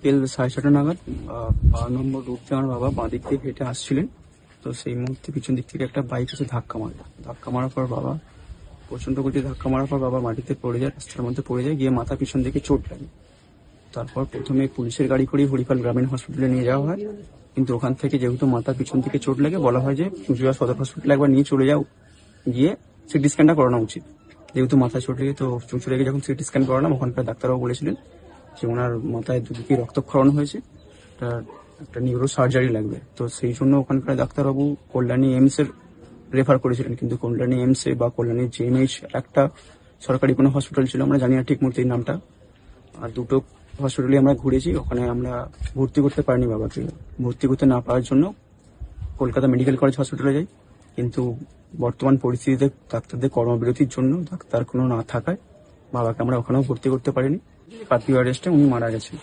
বিকেল 6:30 নাগাদ 12 নম্বর রুট দিয়ে আমার বাবা বাঁ দিক দিয়ে হেঁটে আসছিলেন। তো সেই মুহূর্তে পিছন দিক থেকে একটা বাইক এসে ধাক্কা মারার পর বাবা প্রচন্ড গতিতে ধাক্কা মারার পর বাবা মাটিতে পড়ে যায়, রাস্তার মধ্যে পড়ে যায়, গিয়ে মাথা পিছন দিকে চোট লাগে। তারপর প্রথমে পুলিশের গাড়ি করে হরিপাল গ্রামীণ হসপিটালে নিয়ে যাওয়া হয়, কিন্তু ওখান থেকে যেহেতু মাথা পিছন দিকে চোট লাগে বলা হয় যে চুঁচুড়া সদর হসপিটালে একবার নিয়ে চলে যাও, গিয়ে সিটি স্ক্যানটা করানো উচিত। যেহেতু মাথায় চোট লেগে তো চুঁচুড়াকে যখন সিটি স্ক্যান করালাম ওখানকার ডাক্তারবাবু বলেছিলেন যে ওনার মাথায় দুদিকে রক্তক্ষরণ হয়েছে, একটা নিউরো সার্জারি লাগবে। তো সেই জন্য ওখানকার ডাক্তারবাবু কল্যাণী এইমসের রেফার করেছিলেন, কিন্তু কল্যাণী এইমসে বা কল্যাণী জেএমএইচ একটা সরকারি কোনো হসপিটাল ছিল, আমরা জানি না ঠিক মতো এই নামটা। আর দুটো হসপিটালে আমরা ঘুরেছি, ওখানে আমরা ভর্তি করতে পারিনি বাবাকে। ভর্তি করতে না পারার জন্য কলকাতা মেডিকেল কলেজ হসপিটালে যাই, কিন্তু বর্তমান পরিস্থিতিতে ডাক্তারদের কর্মবিরতির জন্য ডাক্তার কোনো না থাকায় বাবাকে আমরা ওখানেও ভর্তি করতে পারিনি। কার্ফিউ অ্যারেস্টে উনি মারা গেছেন।